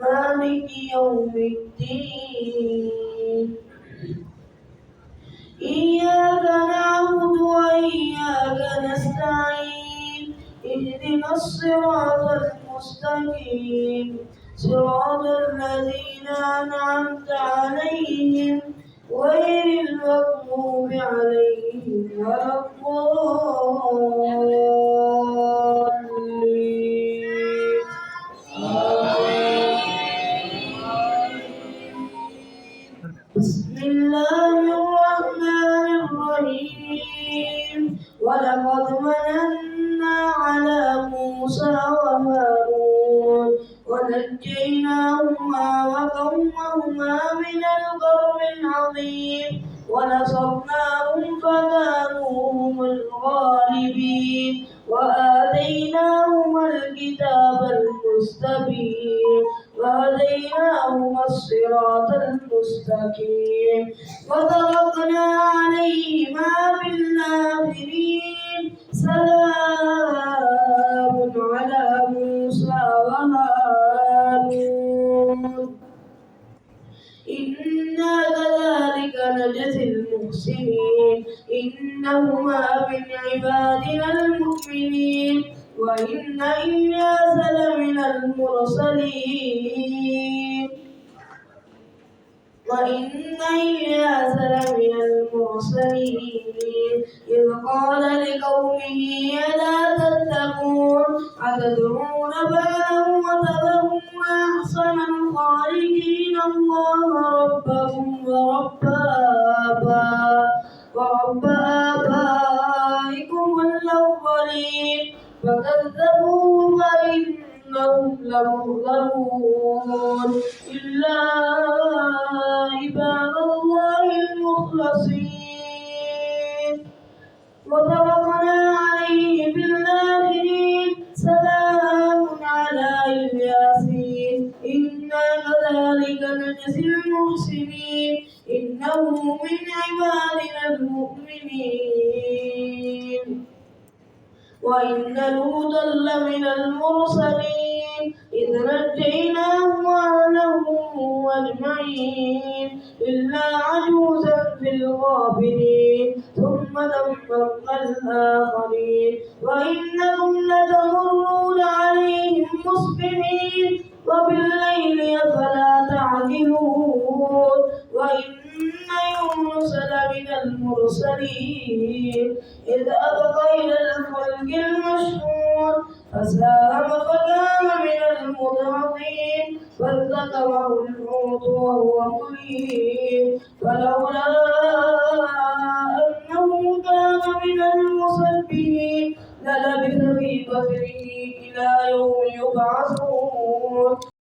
مالك يوم الدين إياك نعبد وإياك نستعين اهدنا الصراط المستقيم صراط الذين أنعمت عليهم غير المغضوب عليهم ولا الضالين. بسم الله الرحمن الرحيم ولقد مننا على موسى وهارون ونجيناهما وقومهما من الكرب العظيم ونصرناهم فكانوا هم الغالبين وآتيناهما الكتاب المستبين وهديناهما الصراط المستقيم وتركنا عليهما في الآخرين سلام على موسى وهارون إنا كذلك نجزي المحسنين إنهما من عبادنا المؤمنين وإن إلياس لمن المرسلين إذ قال لقومه ألا تتقون أتدعون بعلا وتذرون أحسن الخالقين الله ربكم ورب آبائكم الأولين فكذبوه فإنهم لمحضرون إلا عباد الله المخلصين وتركنا عليه في الآخرين سلام على الياسين إنا كذلك نجزي المحسنين إنه من عبادنا المؤمنين وإن لوطا لمن المرسلين إذ نجيناه وأهله أجمعين إلا عجوزا في الغابرين ثم دمرنا الآخرين وإنكم لتمرون عليهم مصبحين وبالليل أفلا تعقلون وإن يونس لمن المرسلين إذ أبق إلى الفلك المشحون فساهم فكان من المدحضين فالتقمه الحوت وهو مليم فلولا أنه كان من المسبحين للبث في بطنه إلى يوم يبعثون